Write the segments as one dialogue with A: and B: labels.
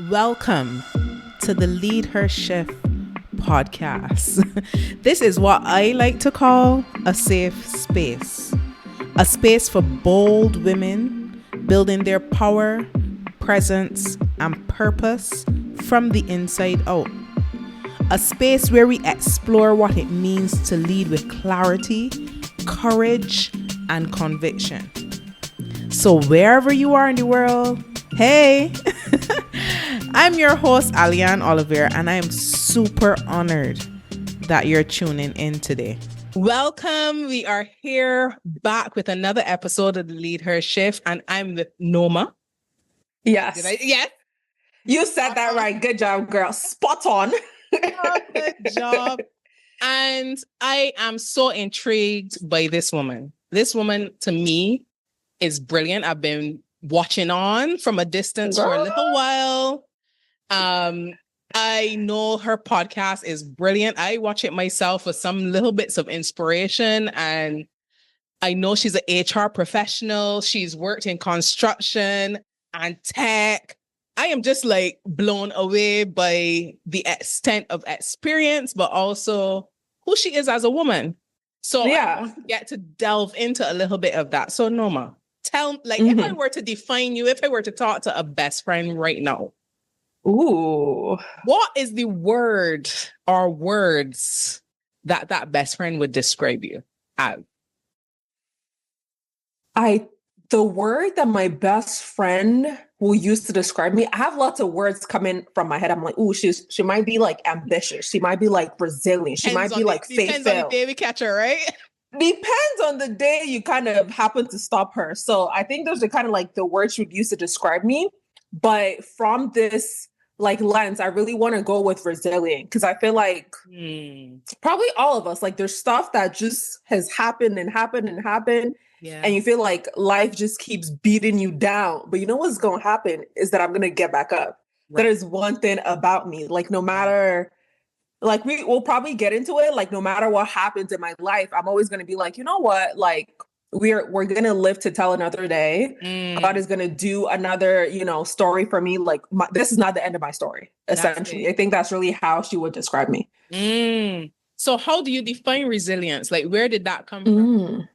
A: Welcome to the LeadHer Shift Podcast. This is what I like to call a safe space. A space for bold women building their power, presence, and purpose from the inside out. A space where we explore what it means to lead with clarity, courage, and conviction. So wherever you are in the world, hey, I'm your host, Alian Ollivierre, and I am super honored that you're tuning in today. Welcome. We are here back with another episode of the LeadHer Shift, and I'm with Nneoma.
B: Yes.
A: Yes.
B: You said that right. Good job, girl. Spot on.
A: Good job. And I am so intrigued by this woman. This woman, to me, is brilliant. I've been watching on from a distance for a little while. I know her podcast is brilliant. I watch it myself for some little bits of inspiration, and I know she's an HR professional. She's worked in construction and tech. I am just like blown away by the extent of experience, but also who she is as a woman. So I want to get to delve into a little bit of that. So Nneoma, if I were to define you, if I were to talk to a best friend right now, what is the word or words that best friend would describe you as?
B: The word that my best friend will use to describe me, I have lots of words coming from my head. I'm like, she might be like ambitious. She might be like resilient. She might be like faithful.
A: Depends on the day we catch her, right?
B: Depends on the day you kind of happen to stop her. So I think those are kind of like the words she would use to describe me. But from this like lens, I really want to go with resilient, because I feel like probably all of us, like there's stuff that just has happened and happened and happened. Yeah. And you feel like life just keeps beating you down. But you know what's going to happen is that I'm going to get back up. Right. That is one thing about me. Like no matter, like we'll probably get into it. Like no matter what happens in my life, I'm always going to be like, you know what? Like we're going to live to tell another day. God is going to do another, story for me. Like this is not the end of my story, essentially. I think that's really how she would describe me.
A: So how do you define resilience? Like where did that come from?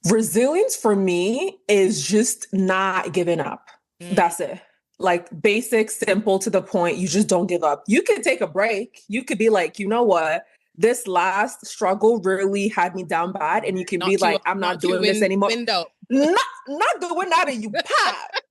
B: Resilience for me is just not giving up. That's it. Like basic, simple, to the point. You just don't give up. You can take a break. You could be like, you know what? This last struggle really had me down bad. And you can be like, I'm not doing this anymore. Not doing that, and you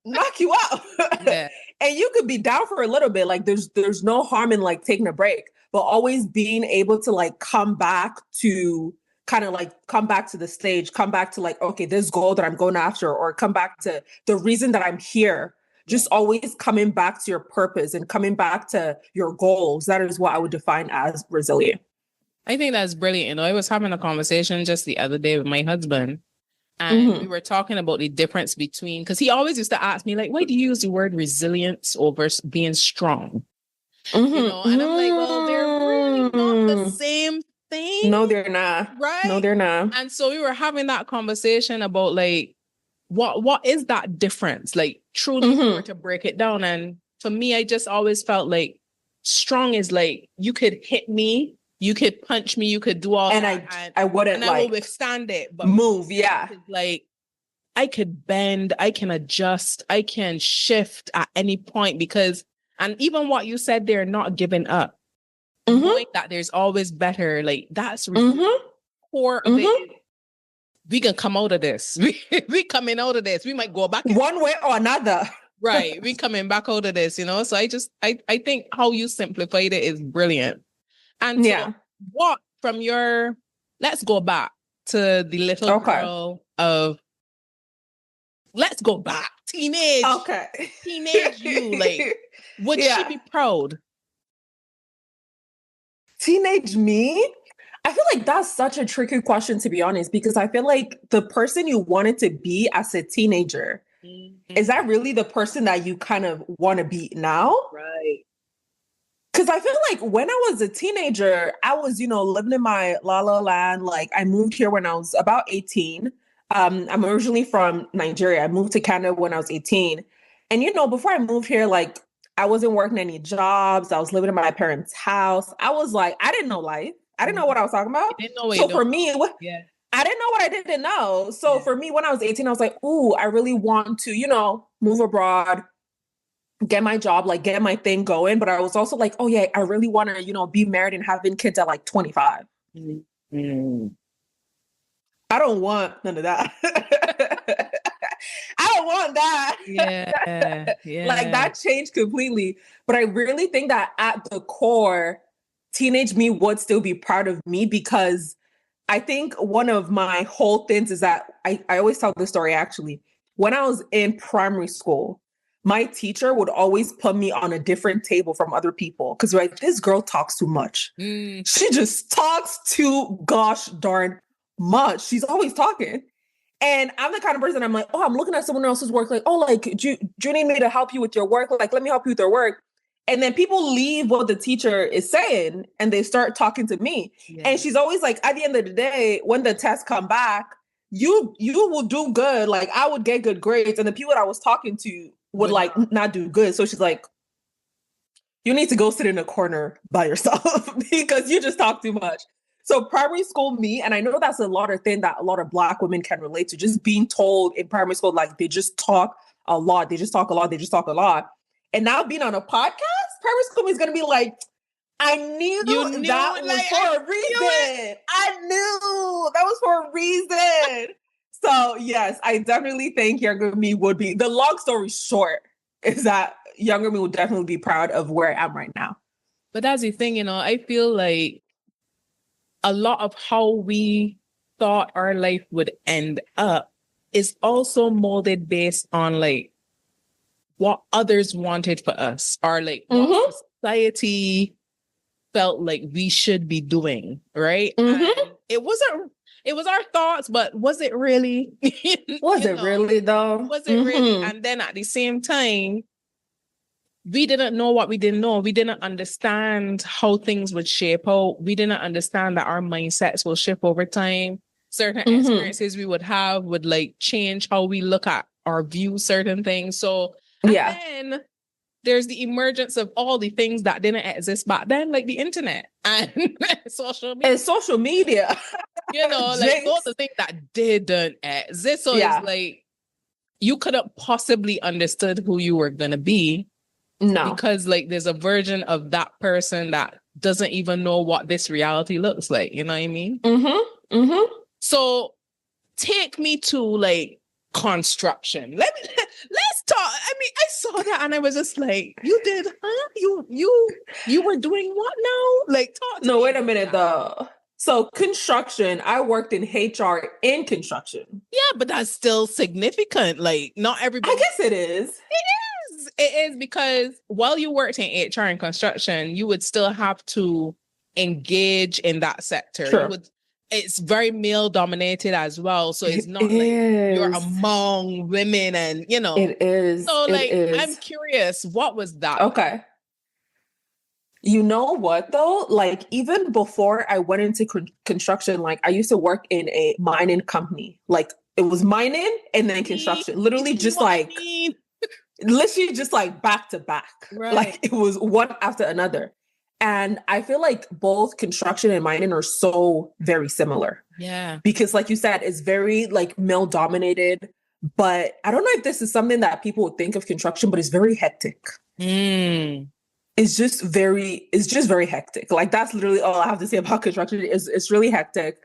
B: knock you out. Yeah. And you could be down for a little bit. Like there's no harm in like taking a break, but always being able to like come back to the stage, come back to like, okay, this goal that I'm going after, or come back to the reason that I'm here. Just always coming back to your purpose and coming back to your goals. That is what I would define as resilient.
A: I think that's brilliant. I was having a conversation just the other day with my husband, and we were talking about the difference between, because he always used to ask me like, why do you use the word resilience over being strong? And I'm like, well, they're really not the same thing.
B: No, they're not.
A: Right?
B: No, they're not.
A: And so we were having that conversation about like, what is that difference? Like truly if we were to break it down. And for me, I just always felt like strong is like, you could hit me, you could punch me, you could do all that.
B: And I wouldn't
A: I will withstand it. But
B: move, yeah.
A: Like I could bend, I can adjust, I can shift at any point, because, and even what you said, they're not giving up. Knowing that there's always better, like that's really core of it. We can come out of this. We coming out of this. We might go back
B: one way or another.
A: Right. We coming back out of this, So I think how you simplified it is brilliant. And so what from let's go back to the little girl of, let's go back. Teenage you, like, would she be proud?
B: Teenage me? I feel like that's such a tricky question, to be honest, because I feel like the person you wanted to be as a teenager, is that really the person that you kind of want to be now?
A: Right.
B: Because I feel like when I was a teenager, I was, living in my la la land. Like I moved here when I was about 18. I'm originally from Nigeria. I moved to Canada when I was 18. And, before I moved here, like I wasn't working any jobs. I was living in my parents' house. I was like, I didn't know life. I didn't know what I was talking about.
A: You didn't know what
B: So for me,
A: yeah.
B: I didn't know what I didn't know. So for me, when I was 18, I was like, ooh, I really want to, you know, move abroad, get my job, like get my thing going. But I was also like, oh yeah, I really want to, you know, be married and having kids at like 25.
A: Mm-hmm.
B: I don't want none of that. I don't want that.
A: Yeah.
B: Like that changed completely. But I really think that at the core, teenage me would still be proud of me, because I think one of my whole things is that I always tell this story actually. When I was in primary school, my teacher would always put me on a different table from other people because, right, this girl talks too much. She just talks too gosh darn much. She's always talking. And I'm the kind of person, I'm like, oh, I'm looking at someone else's work, like, oh, like, do you need me to help you with your work? Like, let me help you with your work. And then people leave what the teacher is saying and they start talking to me. Yeah. And she's always like, at the end of the day, when the tests come back, you will do good. Like, I would get good grades. And the people that I was talking to would like not do good. So she's like, you need to go sit in a corner by yourself because you just talk too much. So primary school me, and I know that's a lot of thing that a lot of Black women can relate to, just being told in primary school, like they just talk a lot. They just talk a lot. They just talk a lot. And now being on a podcast, primary school is going to be like, I knew that was for a reason. I knew that was for a reason. So yes, I definitely think younger me would be, the long story short is that younger me would definitely be proud of where I am right now.
A: But that's the thing, you know, I feel like a lot of how we thought our life would end up is also molded based on like what others wanted for us, or like what society felt like we should be doing, right? And it was our thoughts, but was it really?
B: Was it really though?
A: Was it really? And then at the same time, we didn't know what we didn't know. We didn't understand how things would shape out. We didn't understand that our mindsets will shift over time. Certain experiences we would have would like change how we look at or view certain things. So then there's the emergence of all the things that didn't exist back then, like the internet and social media. You know, like those are things that didn't exist. So it's like you couldn't possibly understood who you were gonna be. No, because like there's a version of that person that doesn't even know what this reality looks like. You know what I mean? So take me to like construction. Let's talk. I mean, I saw that and I was just like, you did, huh? You were doing what now? Like, talk to me.
B: No, wait a minute though. So construction, I worked in HR in construction.
A: Yeah, but that's still significant. Like, not everybody.
B: I guess it is.
A: It is because while you worked in HR and construction, you would still have to engage in that sector. Sure. It's very male dominated as well. So it's not like you're among women and, you know.
B: It is.
A: So like, I'm curious, what was that?
B: Okay. You know what though? Like even before I went into construction, like I used to work in a mining company. Like it was mining and then construction. Literally just like... literally just like back to back. Right. Like it was one after another. And I feel like both construction and mining are so very similar.
A: Yeah.
B: Because like you said, it's very like male dominated, but I don't know if this is something that people would think of construction, but it's very hectic. It's just very hectic. Like that's literally all I have to say about construction. It's really hectic.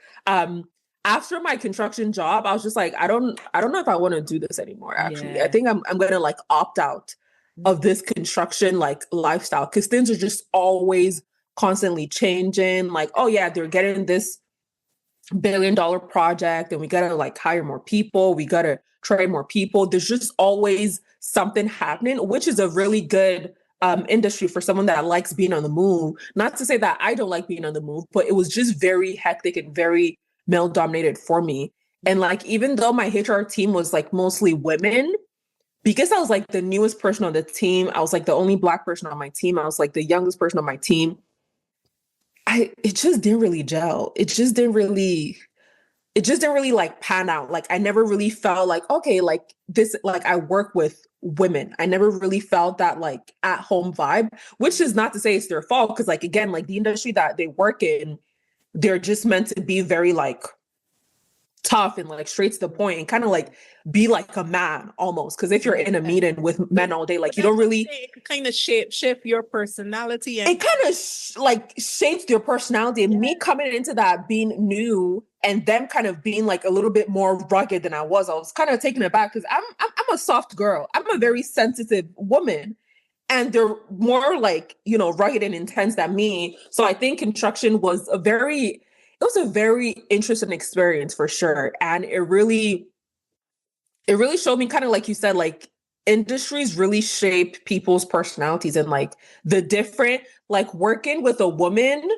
B: After my construction job, I was just like, I don't know if I want to do this anymore. Actually, I think I'm going to like opt out of this construction like lifestyle because things are just always constantly changing. Like, oh yeah, they're getting this $1 billion project, and we got to like hire more people. We got to train more people. There's just always something happening, which is a really good industry for someone that likes being on the move. Not to say that I don't like being on the move, but it was just very hectic and very male dominated for me. And like, even though my HR team was like mostly women, because I was like the newest person on the team, I was like the only Black person on my team. I was like the youngest person on my team. It just didn't really gel. It just didn't really it just didn't really like pan out. Like I never really felt like, okay, like this, like I work with women. I never really felt that like at home vibe, which is not to say it's their fault. Cause like, again, like the industry that they work in, they're just meant to be very like tough and like straight to the point and kind of like be like a man almost. Cause if you're in a meeting with men all day, like you don't really,
A: it could kind of shift your personality, and
B: it kind of like shapes your personality. And me coming into that being new and them kind of being like a little bit more rugged than I was kind of taken aback because I'm a soft girl. I'm a very sensitive woman. And they're more like, you know, rugged and intense than me. So I think construction was a very interesting experience for sure. And it really showed me, kind of like you said, like industries really shape people's personalities and like the different, like working with a woman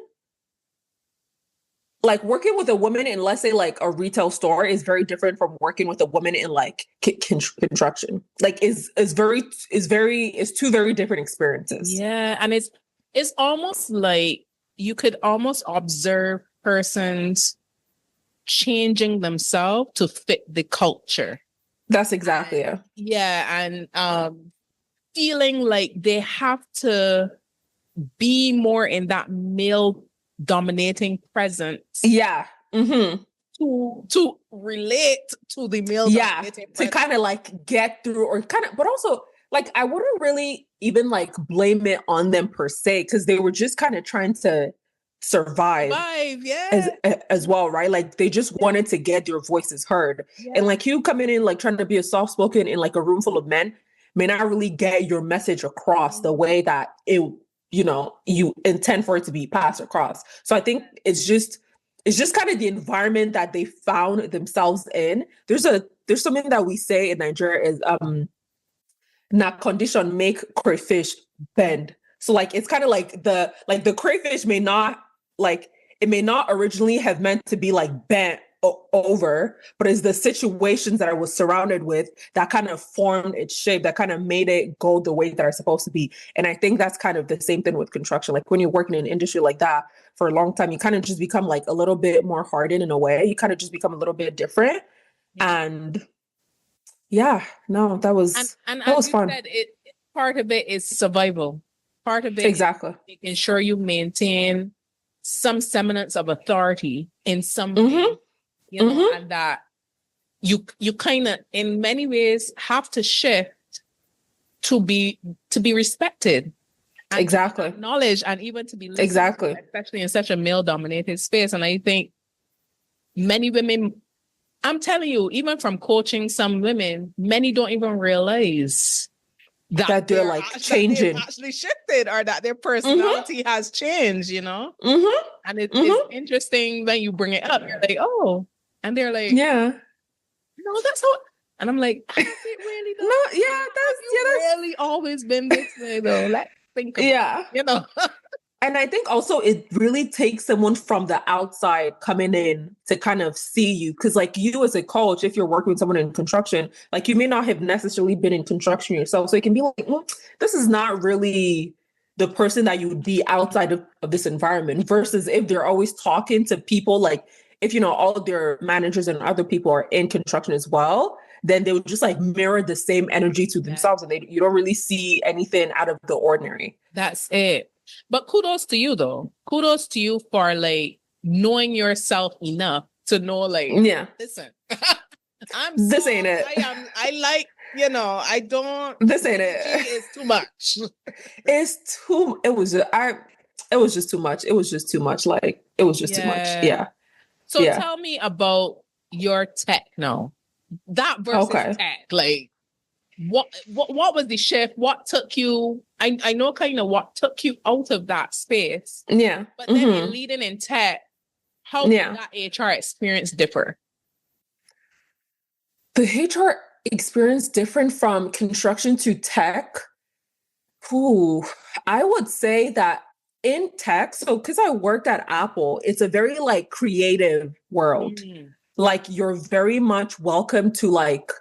B: in, let's say, like a retail store is very different from working with a woman in like construction. Like is two very different experiences.
A: yeah, and it's almost like you could almost observe persons changing themselves to fit the culture.
B: That's exactly it.
A: Yeah, and feeling like they have to be more in that male dominating presence.
B: Yeah. Mm-hmm.
A: To relate to the male.
B: Yeah. To kind of like get through, or kind of, but also like I wouldn't really even like blame it on them per se, because they were just kind of trying to survive as well, right? Like they just wanted to get their voices heard. And like you coming in like trying to be a soft spoken in like a room full of men may not really get your message across the way that it, you know, you intend for it to be passed across. So I think it's just kind of the environment that they found themselves in. There's something that we say in Nigeria is na condition make crayfish bend. So like it's kind of like the crayfish may not originally have meant to be like bent over, but it's the situations that I was surrounded with that kind of formed its shape, that kind of made it go the way that it's supposed to be. And I think that's kind of the same thing with construction. Like when you're working in an industry like that for a long time, you kind of just become like a little bit more hardened in a way. You kind of just become a little bit different. And yeah, no, that was fun.
A: Said, part of it is survival. Part of it
B: exactly
A: is making sure you maintain some semblance of authority in some
B: mm-hmm.
A: you know, and that you kind of in many ways have to shift to be respected.
B: Exactly.
A: Knowledge and even to be listened
B: exactly
A: to, especially in such a male dominated space. And I think many women, I'm telling you, even from coaching some women, many don't even realize that
B: they're like changing,
A: actually shifted, or that their personality has changed, you know? And it's interesting when you bring it up. You're like, oh, and they're like,
B: yeah,
A: no, that's how. And I'm like, it really does.
B: No, yeah,
A: that's really always been this way though. Let's think about it, you know.
B: And I think also it really takes someone from the outside coming in to kind of see you. Because like you as a coach, if you're working with someone in construction, like you may not have necessarily been in construction yourself. So it can be like, well, this is not really the person that you would be outside of this environment, versus if they're always talking to people, like if, you know, all of their managers and other people are in construction as well, then they would just like mirror the same energy to themselves. And you don't really see anything out of the ordinary.
A: That's it. But kudos to you though. Kudos to you for like knowing yourself enough to know like, listen,
B: this ain't it.
A: I like, you know, I don't,
B: this ain't it.
A: It's too much.
B: It was just too much. It was just too much. Like it was just too much. Yeah.
A: So tell me about your tech now. That versus tech, like what was the shift? What took you? I know kind of what took you out of that space.
B: Yeah.
A: But then in leading in tech, how did that HR experience differ?
B: The HR experience different from construction to tech. I would say that in tech, so because I worked at Apple, it's a very like creative world. Like you're very much welcome to like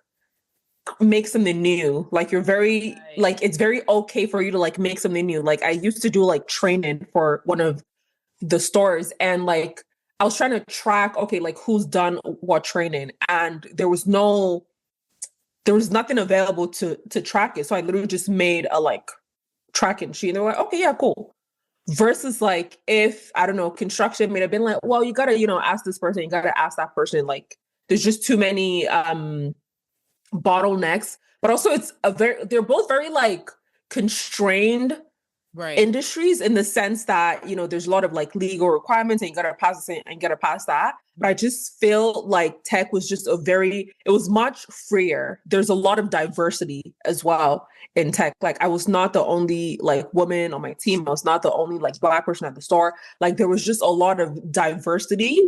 B: make something new. Like you're very like it's very okay for you to like make something new. Like I used to do like training for one of the stores, and like I was trying to track, okay, like who's done what training, and there was nothing available to track it. So I literally just made a like tracking sheet. And they're like, okay, yeah, cool. Versus like if, I don't know, construction may have been like, well, you gotta, ask this person, you gotta ask that person. Like there's just too many bottlenecks. But also they're both very like constrained industries in the sense that, there's a lot of like legal requirements and you gotta pass this and you gotta pass that. But I just feel like tech was just it was much freer. There's a lot of diversity as well in tech. Like I was not the only like woman on my team. I was not the only like Black person at the store. Like there was just a lot of diversity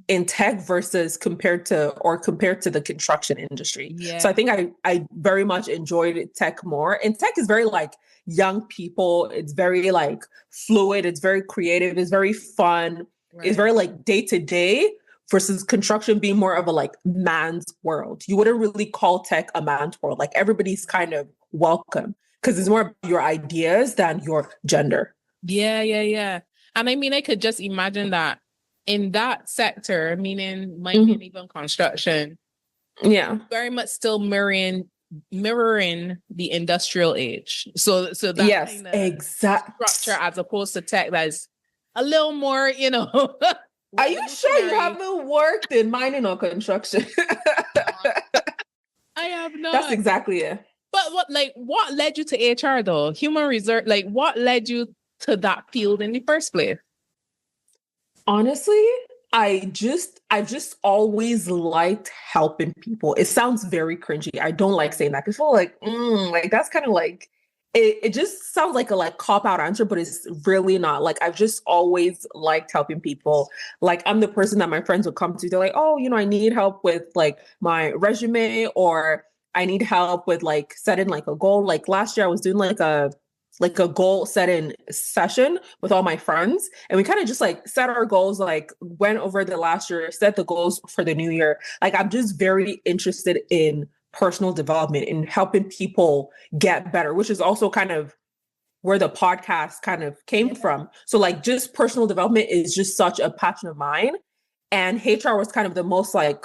B: in tech versus compared to the construction industry. Yeah. So I think I very much enjoyed tech more. And tech is very like young people. It's very like fluid. It's very creative. It's very fun. Right. It's very like day to day versus construction being more of a like man's world. You wouldn't really call tech a man's world. Like everybody's kind of welcome because it's more your ideas than your gender.
C: Yeah. And I mean, I could just imagine that in that sector, meaning mining and even construction, very much still mirroring the industrial age. So that
B: yes, exact
C: structure as opposed to tech that is a little more,
B: Are you sure you haven't worked in mining or construction?
C: I have not.
B: That's exactly it.
C: But what led you to HR though? Human resource, like what led you to that field in the first place?
B: Honestly, I've just always liked helping people. It sounds very cringy. I don't like saying that because people are like that's kind of like it just sounds like a like cop-out answer, but it's really not. Like I've just always liked helping people. Like I'm the person that my friends would come to. They're like, oh, I need help with like my resume, or I need help with like setting like a goal. Like last year I was doing like a goal setting session with all my friends. And we kind of just like set our goals, like went over the last year, set the goals for the new year. Like I'm just very interested in personal development and helping people get better, which is also kind of where the podcast kind of came from. So like just personal development is just such a passion of mine. And HR was kind of the most like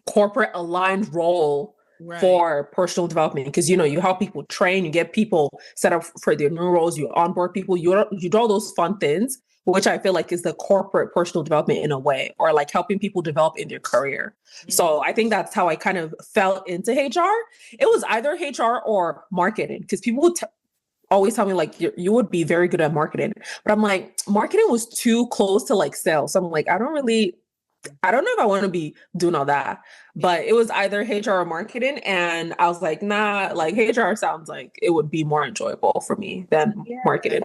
B: corporate aligned role for personal development because you help people train, you get people set up for their new roles, you onboard people, you do all those fun things, which I feel like is the corporate personal development in a way, or like helping people develop in their career. So I think that's how I kind of fell into HR. It was either HR or marketing because people would always tell me like you would be very good at marketing, but I'm like marketing was too close to like sales. So I'm like I don't know if I want to be doing all that, but it was either HR or marketing. And I was like, nah, like HR sounds like it would be more enjoyable for me than marketing.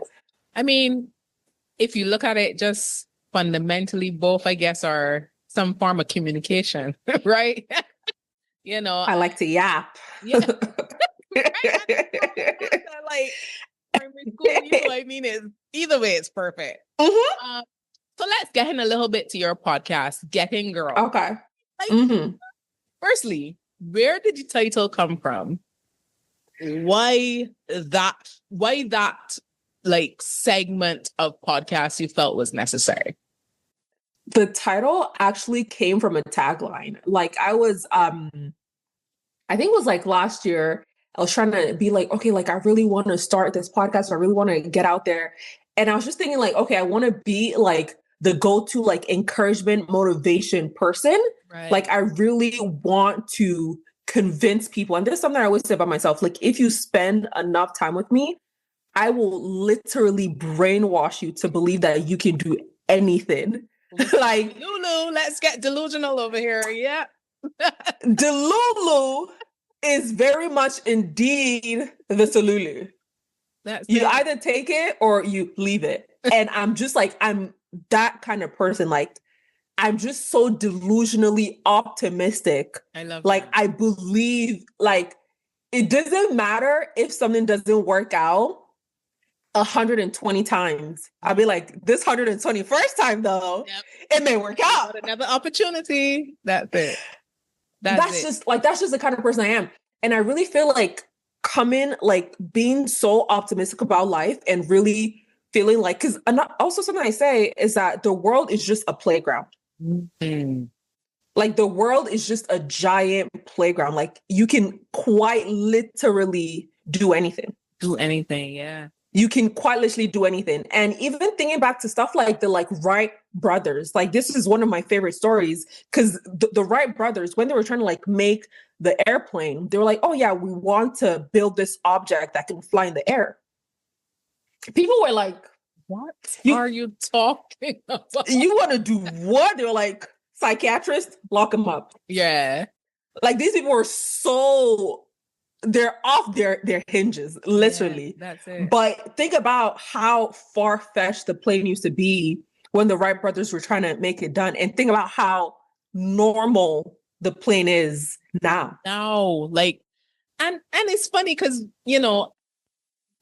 C: I mean, if you look at it just fundamentally, both, I guess, are some form of communication, right?
B: I like to yap.
C: Yeah. Like primary school, I mean, either way, it's perfect.
B: Mm-hmm.
C: So let's get in a little bit to your podcast, Getting Girl.
B: Okay.
C: Firstly, where did the title come from? Why that like segment of podcast you felt was necessary?
B: The title actually came from a tagline. Like I was, I think it was like last year, I was trying to be like, okay, like I really want to start this podcast. I really want to get out there. And I was just thinking like, okay, I want to be like the go-to like encouragement, motivation person. Right. Like I really want to convince people. And there's something I always say about myself. Like if you spend enough time with me, I will literally brainwash you to believe that you can do anything. Like
C: Lulu, let's get delusional over here. Yeah.
B: Delulu is very much indeed the Salulu. You either take it or you leave it. And I'm just like, I'm that kind of person. Like, I'm just so delusionally optimistic.
C: I love
B: like
C: that.
B: I believe like it doesn't matter if something doesn't work out 120 times. I'll be like, this 121st time though, it may work out.
C: Another opportunity. That's it.
B: That's just the kind of person I am. And I really feel like being so optimistic about life and really feeling like, because also something I say is that the world is just a playground.
C: Mm-hmm.
B: Like the world is just a giant playground. Like you can quite literally do anything.
C: Do anything, yeah.
B: You can quite literally do anything. And even thinking back to stuff like the Wright brothers, like this is one of my favorite stories, because the Wright brothers, when they were trying to like make the airplane, they were like, oh yeah, we want to build this object that can fly in the air. People were like,
C: what are you talking about?
B: You want to do what? They were like, psychiatrist, lock them up.
C: Yeah.
B: Like these people were so, they're off their hinges, literally.
C: Yeah, that's it.
B: But think about how far-fetched the plane used to be when the Wright brothers were trying to make it done. And think about how normal the plane is now.
C: Now, like, and it's funny because, you know,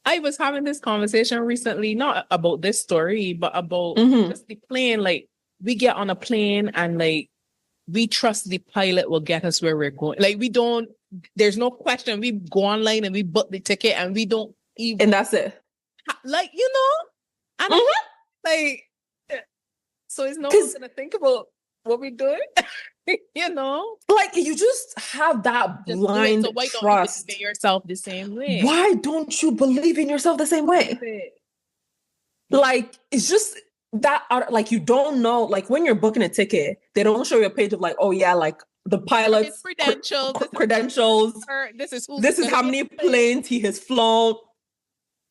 C: I was having this conversation recently, not about this story, but about just the plane. Like, we get on a plane and like, we trust the pilot will get us where we're going. Like, we don't, there's no question. We go online and we book the ticket and we don't even.
B: And that's it.
C: Like, you know, and like, so it's no one's going to think about what we're doing. You know, like you just have that blind so why trust. Don't you yourself the same way?
B: Why don't you believe in yourself the same way? Like it's just that, like you don't know. Like when you're booking a ticket, they don't show you a page of like, oh yeah, like the pilot's credentials. This is how many planes he has flown.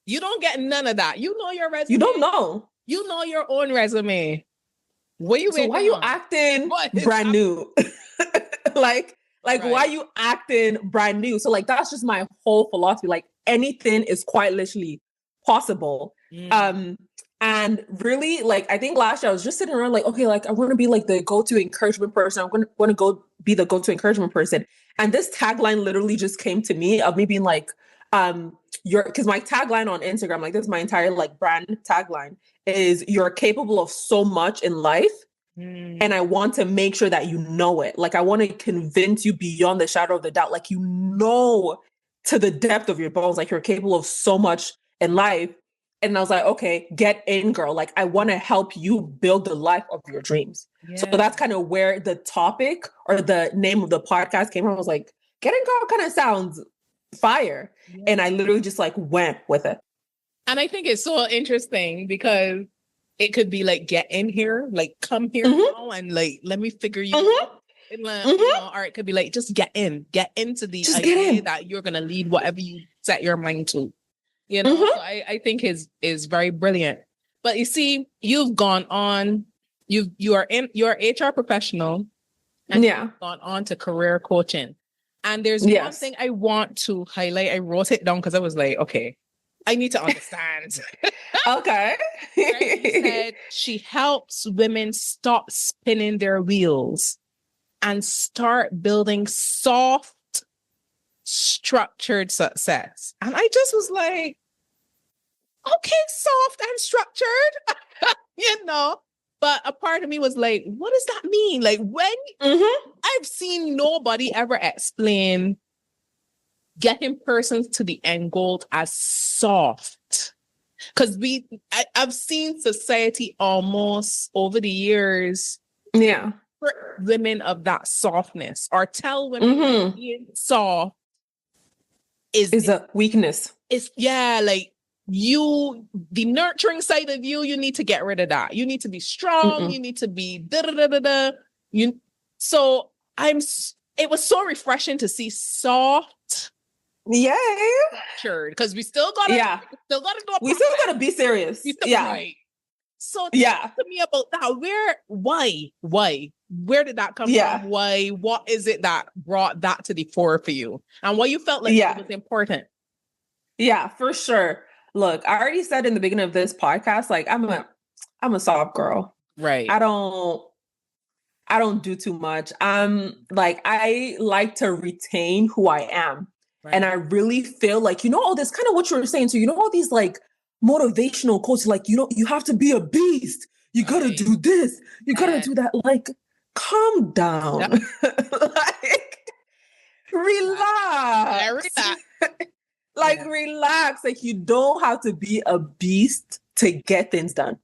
C: You don't get none of that. You know your resume.
B: You don't know.
C: You know your own resume. Why
B: you acting brand new? like right. Why you acting brand new? So like that's just my whole philosophy. Like anything is quite literally possible. And really, like I think last year I was just sitting around like, okay, like I want to be like the go-to encouragement person. I'm going to go be the go-to encouragement person. And this tagline literally just came to me of me being like, because my tagline on Instagram, like this is my entire like brand tagline, is you're capable of so much in life. And I want to make sure that you know it. Like I want to convince you beyond the shadow of the doubt. Like, you know, to the depth of your bones, like you're capable of so much in life. And I was like, okay, get in, girl. Like I want to help you build the life of your dreams. Yeah. So that's kind of where the topic or the name of the podcast came from. I was like, get in, girl kind of sounds fire. Yeah. And I literally just like went with it.
C: And I think it's so interesting because it could be like, get in here, like come here now and like, let me figure you out. And, you know, or it could be like, just get into the idea that you're going to lead whatever you set your mind to, you know? So I think is very brilliant. But you see, you've gone on, you're an HR professional and you've gone on to career coaching. And there's one thing I want to highlight. I wrote it down because I was like, okay, I need to understand.
B: Okay.
C: Right? You said she helps women stop spinning their wheels and start building soft, structured success. And I just was like, okay, soft and structured, you know. But a part of me was like, what does that mean? Like when I've seen nobody ever explain getting persons to the end goal as soft. Because I've seen society almost over the years strip women of that softness or tell women that being soft is
B: a weakness.
C: It's like the nurturing side of you need to get rid of that. You need to be strong. You need to be da-da-da-da-da. So it was so refreshing to see soft.
B: Yay.
C: Because we still gotta do
B: we still gotta be serious.
C: Right. So talk to me about that. Why? Where did that come from? Why? What is it that brought that to the fore for you? And why you felt like it was important?
B: Yeah, for sure. Look, I already said in the beginning of this podcast, like I'm a soft girl.
C: Right.
B: I don't do too much. Like I like to retain who I am. Right. And I really feel like, all this kind of what you were saying. So, all these like motivational quotes, like, you have to be a beast. You got to do this. You got to do that. Like, calm down. Like, relax.
C: Relax.
B: Like, relax. Like, you don't have to be a beast to get things done.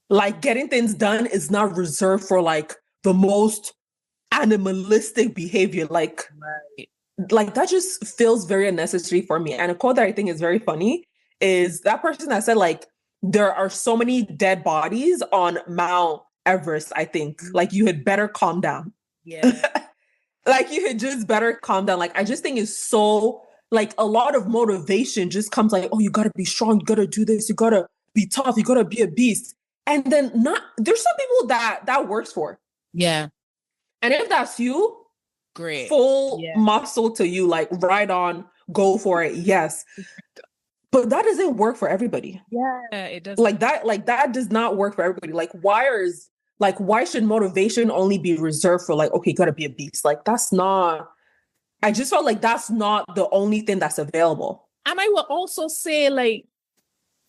B: Like getting things done is not reserved for like the most animalistic behavior. Like that just feels very unnecessary for me. And a quote that I think is very funny is that person that said like, there are so many dead bodies on Mount Everest, I think. Like you had better calm down.
C: Yeah.
B: Like you had just better calm down. Like I just think it's so like a lot of motivation just comes like, oh, you gotta be strong, you gotta do this, you gotta be tough, you gotta be a beast. And then there's some people that works for.
C: Yeah.
B: And if that's you,
C: great.
B: Full muscle to you, like right on, go for it. Yes. But that doesn't work for everybody.
C: Yeah, it does.
B: Like that does not work for everybody. Like why should motivation only be reserved for like, okay, you gotta be a beast? Like I just felt like that's not the only thing that's available.
C: And I will also say like,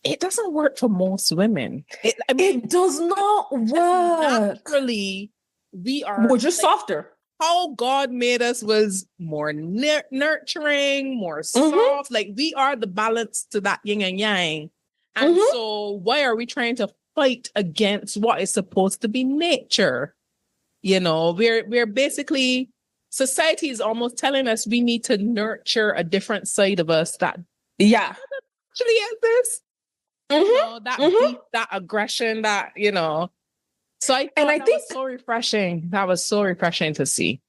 C: it doesn't work for most women.
B: It does not work.
C: Naturally, we're
B: just like, softer.
C: How God made us was more nurturing, more soft. Like we are the balance to that yin and yang. And so why are we trying to fight against what is supposed to be nature? You know, we're basically, society is almost telling us we need to nurture a different side of us that actually exists. You know, that aggression, that, you know. So I think was so refreshing. That was so refreshing to see.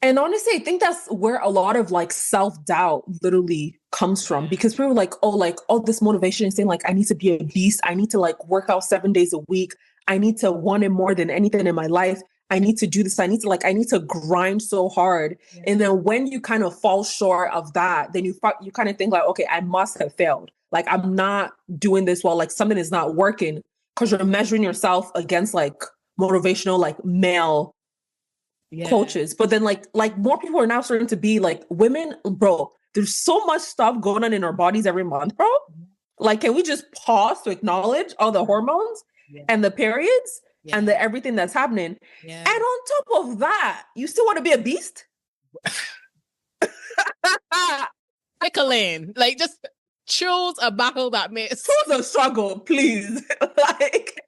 B: And honestly, I think that's where a lot of like self-doubt literally comes from, because people are like, oh, this motivation is saying like, I need to be a beast. I need to like work out 7 days a week. I need to want it more than anything in my life. I need to do this. I need to grind so hard. Yeah. And then when you kind of fall short of that, then you kind of think like, okay, I must have failed. Like, I'm not doing this well. Like something is not working, because you're measuring yourself against like motivational, like male coaches. But then like more people are now starting to be like, women, bro, there's so much stuff going on in our bodies every month, bro. Like, can we just pause to acknowledge all the hormones and the periods and the everything that's happening? And on top of that, you still want to be a beast?
C: Pickling. Like, just choose a battle that makes...
B: Choose a struggle, please. Like,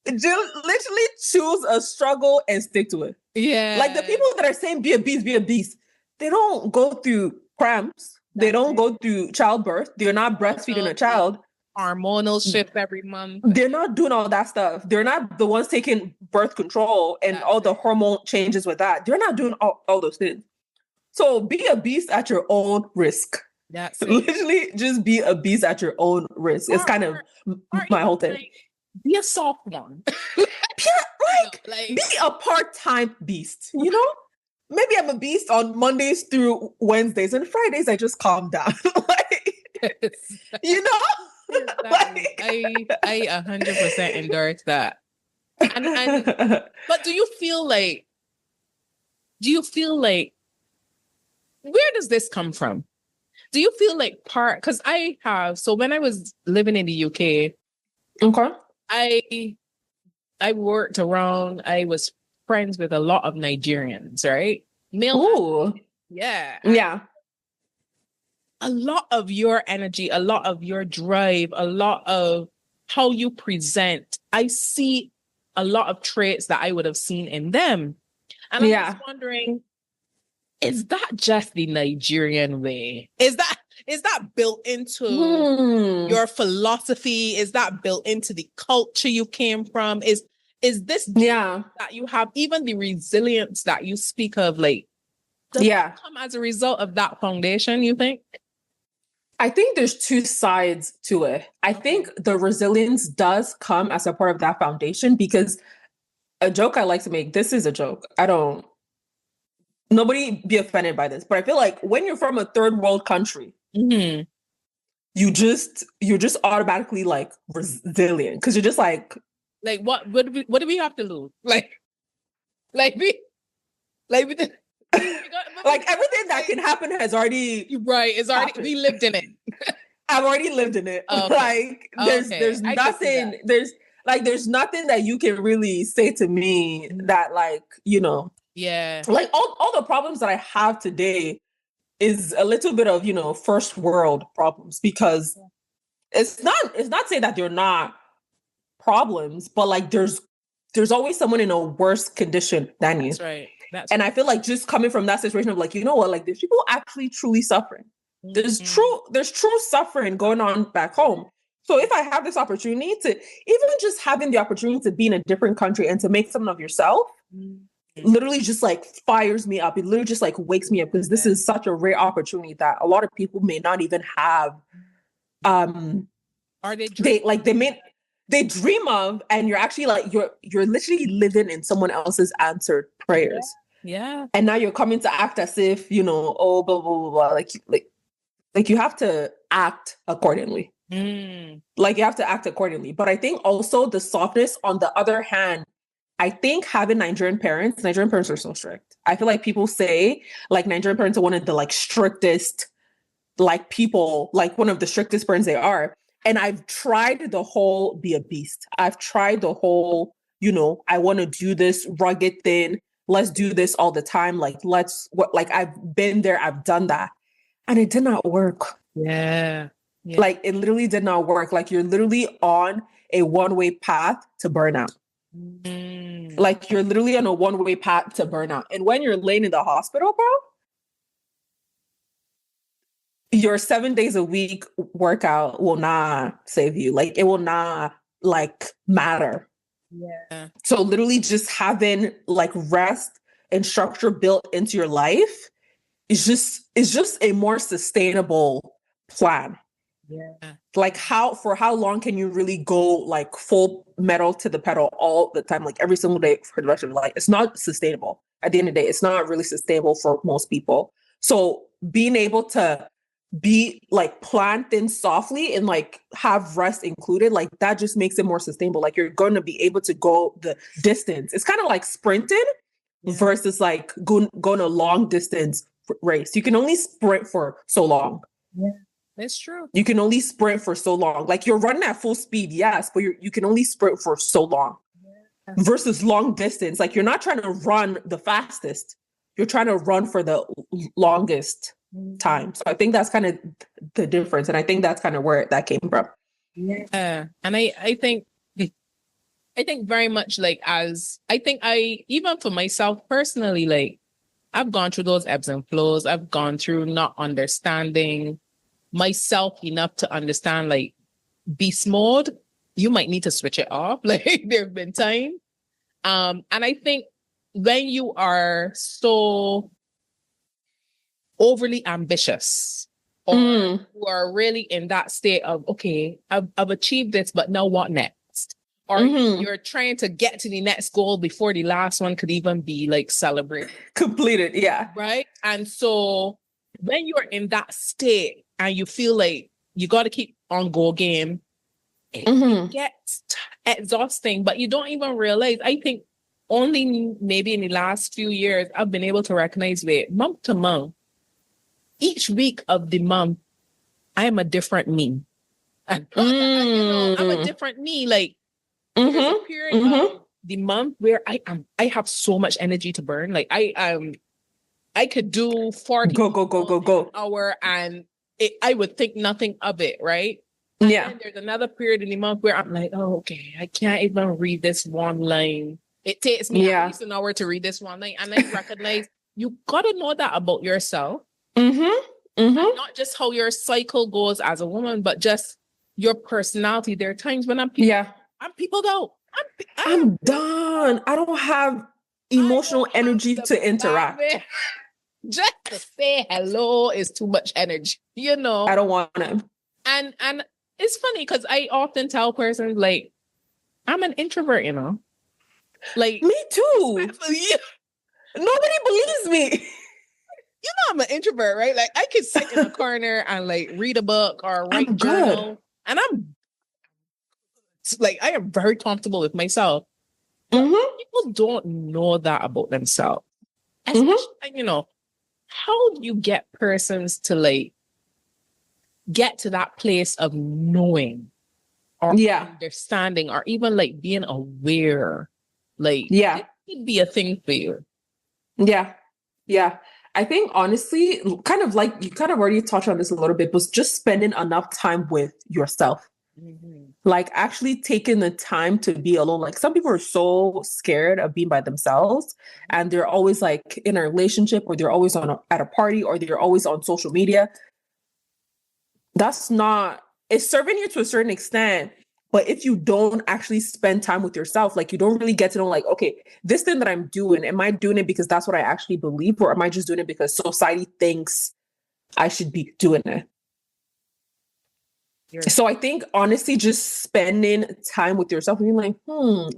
B: just literally choose a struggle and stick to it.
C: Yeah.
B: Like, the people that are saying be a beast, they don't go through cramps. They don't go through childbirth. They're not breastfeeding a child.
C: Hormonal shift every month.
B: They're not doing all that stuff. They're not the ones taking birth control and all the hormone changes with that. They're not doing all those things. So be a beast at your own risk.
C: That's it.
B: Literally just be a beast at your own risk. It's kind of my whole thing.
C: Be a soft one.
B: Be a part-time beast, you know? Maybe I'm a beast on Mondays through Wednesdays, and Fridays I just calm down. Like, you know?
C: Like, I 100% endorse that. But do you feel like, where does this come from? Do you feel like because so when I was living in the UK, I worked around, I was friends with a lot of Nigerians, right?
B: Ooh.
C: Yeah.
B: Yeah.
C: A lot of your energy, a lot of your drive, a lot of how you present, I see a lot of traits that I would have seen in them. And I'm just wondering, is that just the Nigerian way? Is that built into your philosophy? Is that built into the culture you came from? Is this that you have, even the resilience that you speak of, like, does it come as a result of that foundation, you think?
B: I think there's two sides to it. I think the resilience does come as a part of that foundation, because a joke I like to make, this is a joke. Nobody be offended by this, but I feel like when you're from a third world country, you're just automatically like resilient, because you're just like
C: what do we have to lose? Like we
B: like everything that can happen has already
C: happened. We lived in it.
B: I've already lived in it. Okay. Like there's nothing there's nothing that you can really say to me that, like, you know, like all the problems that I have today is a little bit of, you know, first world problems, because it's not saying that they're not problems, but like there's always someone in a worse condition than you.
C: That's right.
B: I feel like just coming from that situation of like, you know what, like there's people actually truly suffering. There's true suffering going on back home. So if I have this opportunity to, even just having the opportunity to be in a different country and to make something of yourself, literally just like fires me up. It literally just like wakes me up, because this is such a rare opportunity that a lot of people may not even have. They dream of, and you're actually like, you're literally living in someone else's answered prayers.
C: Yeah.
B: And now you're coming to act as if, you know, oh, blah, blah, blah, blah. Like you have to act accordingly. Like you have to act accordingly. But I think also the softness, on the other hand, I think having Nigerian parents are so strict. I feel like people say like Nigerian parents are one of the like strictest, like people, like one of the strictest parents they are. And I've tried the whole be a beast. I've tried the whole, you know, I want to do this rugged thing. Let's do this all the time. Like, I've been there. I've done that. And it did not work.
C: Yeah.
B: Like it literally did not work. Like you're literally on a one-way path to burnout. Like you're literally on a one-way path to burnout. And when you're laying in the hospital, bro, your 7 days a week workout will not save you. Like it will not like matter.
C: Yeah.
B: So literally just having like rest and structure built into your life is just a more sustainable plan.
C: Yeah.
B: Like for how long can you really go like full metal to the pedal all the time, like every single day for the rest of your life? It's not sustainable. At the end of the day, it's not really sustainable for most people. So being able to be like plan things softly and like have rest included, like that just makes it more sustainable. Like you're going to be able to go the distance. It's kind of like sprinting versus like going a long distance race. You can only sprint for so long.
C: Yeah, that's true.
B: You can only sprint for so long. Like you're running at full speed, yes, but you can only sprint for so long. Versus long distance. Like you're not trying to run the fastest. You're trying to run for the longest time. So I think that's kind of the difference. And I think that's kind of where that came from.
C: Yeah. And I think very much like even for myself personally, like I've gone through those ebbs and flows. I've gone through not understanding myself enough to understand like beast mode. You might need to switch it off. Like there have been times. And I think when you are so overly ambitious, or you are really in that state of, okay, I've achieved this, but now what next? Or you're trying to get to the next goal before the last one could even be like celebrated.
B: Completed, yeah.
C: Right? And so when you're in that state and you feel like you got to keep on go game, it gets exhausting, but you don't even realize. I think only maybe in the last few years, I've been able to recognize that month to month, each week of the month, I am a different me. And I'm a different me. Like there's a period of the month where I have so much energy to burn. Like I could do 40
B: go
C: an hour and I would think nothing of it, right? And then there's another period in the month where I'm like, oh, okay, I can't even read this one line. It takes me at least an hour to read this one line. And I recognize you got to know that about yourself. And not just how your cycle goes as a woman, but just your personality. There are times when I'm people out.
B: I'm done. I don't have emotional energy to interact.
C: Just to say hello is too much energy, you know.
B: I don't want to.
C: And it's funny because I often tell persons like, I'm an introvert, you know. Like
B: me too. Nobody believes me.
C: You know, I'm an introvert, right? Like I could sit in a corner and like read a book or write a journal, and I'm like, I am very comfortable with myself. People don't know that about themselves. Especially, you know, how do you get persons to like get to that place of knowing or understanding or even like being aware? Like, it could be a thing for you.
B: Yeah. I think honestly, kind of like you kind of already touched on this a little bit, was just spending enough time with yourself. Like actually taking the time to be alone. Like some people are so scared of being by themselves and they're always like in a relationship, or they're always at a party, or they're always on social media. That's not, it's serving you to a certain extent. But if you don't actually spend time with yourself, like you don't really get to know, like, okay, this thing that I'm doing, am I doing it because that's what I actually believe? Or am I just doing it because society thinks I should be doing it? So I think honestly, just spending time with yourself and being like,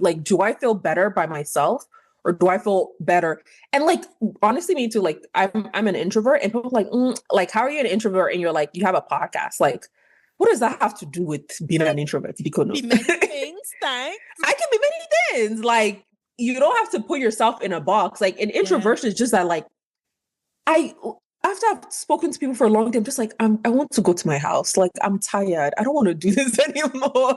B: like, do I feel better by myself? Or do I feel better? And like, honestly, me too, like I'm an introvert, and people are like, how are you an introvert? And you're like, you have a podcast. Like, what does that have to do with being an introvert? Because
C: be many things, thanks.
B: I can be many things. Like, you don't have to put yourself in a box. Like, an introversion is just that, like, after I've spoken to people for a long time, just like, I want to go to my house. Like, I'm tired. I don't want to do this anymore.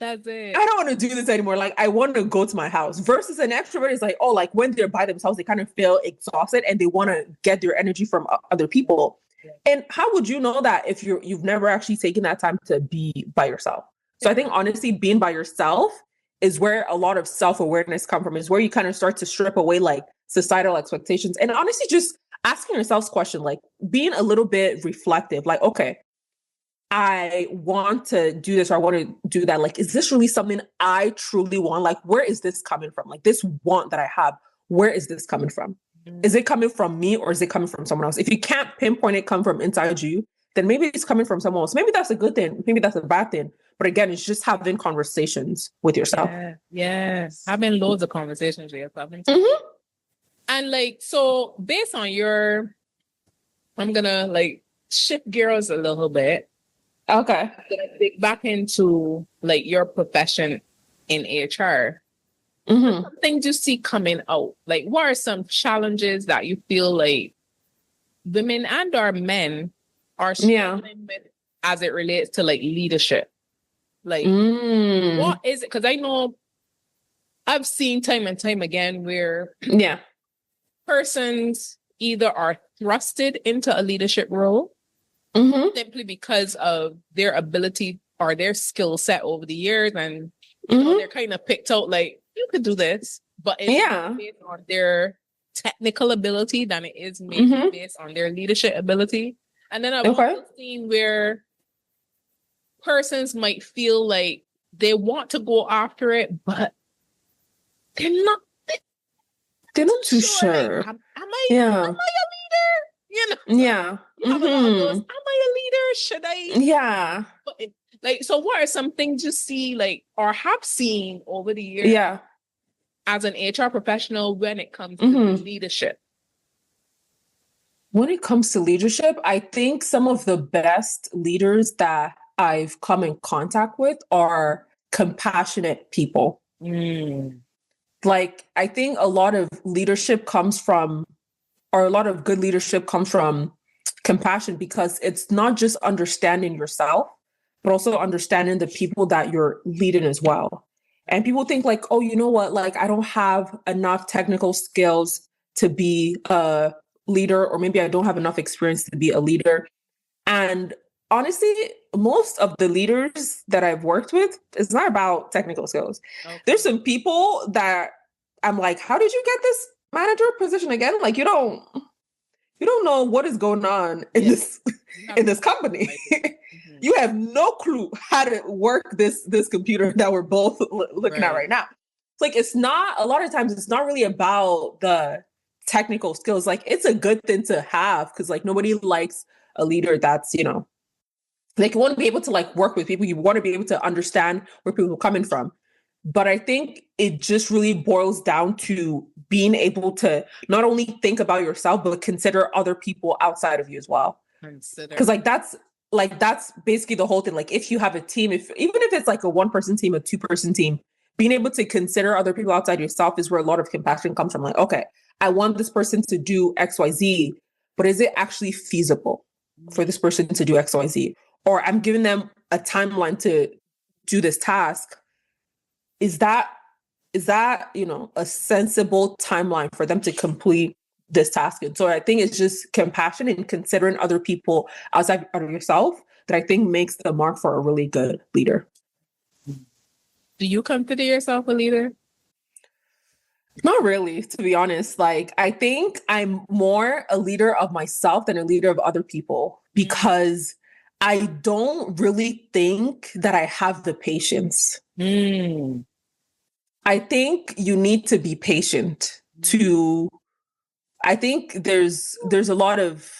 C: That's it.
B: I don't want to do this anymore. Like, I want to go to my house. Versus an extrovert is like, oh, like when they're by themselves, they kind of feel exhausted and they want to get their energy from other people. And how would you know that if you've never actually taken that time to be by yourself? So I think honestly, being by yourself is where a lot of self-awareness come from, is where you kind of start to strip away like societal expectations. And honestly, just asking yourself question, like being a little bit reflective, like, okay, I want to do this, or I want to do that. Like, is this really something I truly want? Like, where is this coming from? Like this want that I have, where is this coming from? Is it coming from me, or is it coming from someone else? If you can't pinpoint it come from inside you, then maybe it's coming from someone else. Maybe that's a good thing. Maybe that's a bad thing. But again, it's just having conversations with yourself.
C: Yes. Having loads of conversations with yourself. And like, so based on I'm going to like shift gears a little bit.
B: Okay.
C: I'm going to dig back into like your profession in HR. Some things you see coming out, like what are some challenges that you feel like women and or men are struggling with as it relates to like leadership? Like what is it? Because I know I've seen time and time again where persons either are thrusted into a leadership role simply because of their ability or their skill set over the years, and you know, they're kind of picked out like, you could do this, but it's based on their technical ability than it is maybe based on their leadership ability. And then I've also seen where persons might feel like they want to go after it, but they're not
B: too sure.
C: Like, am I a leader? You know?
B: Yeah.
C: You have a lot of those, am I a leader? Should I?
B: Yeah.
C: But like, so what are some things you see, like, or have seen over the years as an HR professional when it comes to leadership?
B: When it comes to leadership, I think some of the best leaders that I've come in contact with are compassionate people. Like, I think a lot of leadership comes from, or a lot of good leadership comes from compassion, because it's not just understanding yourself, but also understanding the people that you're leading as well. And people think like, oh, you know what? Like, I don't have enough technical skills to be a leader, or maybe I don't have enough experience to be a leader. And honestly, most of the leaders that I've worked with, it's not about technical skills. There's some people that I'm like, how did you get this manager position again? Like, you don't know what is going on in this company. You have no clue how to work this computer that we're both looking at right now. It's like, it's not, a lot of times it's not really about the technical skills. Like, it's a good thing to have, because like nobody likes a leader that's, you know, like, you want to be able to like work with people. You want to be able to understand where people are coming from. But I think it just really boils down to being able to not only think about yourself, but consider other people outside of you as well. Because that's basically the whole thing. Like, if you have a team, even if it's like a 1-person team, a 2-person team, being able to consider other people outside yourself is where a lot of compassion comes from. Like, okay, I want this person to do XYZ, but is it actually feasible for this person to do XYZ? Or I'm giving them a timeline to do this task. Is that, you know, a sensible timeline for them to complete this task. And so I think it's just compassion and considering other people outside of yourself that I think makes the mark for a really good leader.
C: Do you consider yourself a leader?
B: Not really, to be honest. Like, I think I'm more a leader of myself than a leader of other people because I don't really think that I have the patience. I think you need to be patient to, I think there's a lot of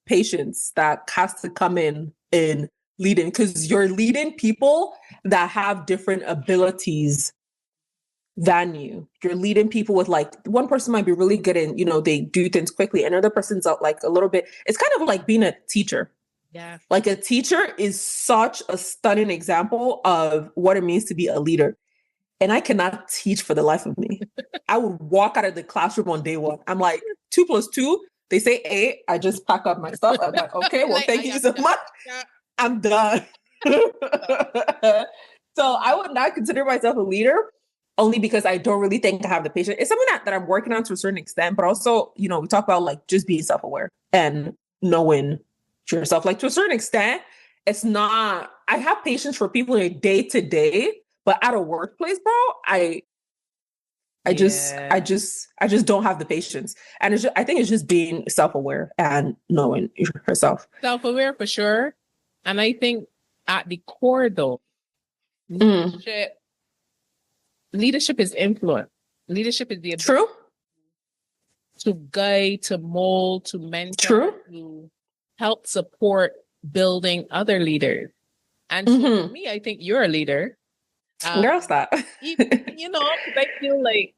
B: patience that has to come in leading, because you're leading people that have different abilities than you. You're leading people with, like, one person might be really good and, you know, they do things quickly. Another person's like a little bit, it's kind of like being a teacher.
C: Yeah.
B: Like, a teacher is such a stunning example of what it means to be a leader. And I cannot teach for the life of me. I would walk out of the classroom on day one. I'm like, 2 + 2, they say 8. I just pack up my stuff. I'm like, okay, well, thank you so much.
C: Yeah.
B: I'm done. So I would not consider myself a leader, only because I don't really think I have the patience. It's something that I'm working on to a certain extent, but also, you know, we talk about like just being self-aware and knowing yourself. Like, to a certain extent, it's not, I have patience for people in a day-to-day, but at a workplace, bro, I just don't have the patience. And I think it's just being self-aware and knowing yourself.
C: Self-aware for sure. And I think at the core though, leadership is influence. Leadership is the ability to guide, to mold, to mentor, to help support building other leaders. And so for me, I think you're a leader.
B: Girl, stop.
C: Even, you know, I feel like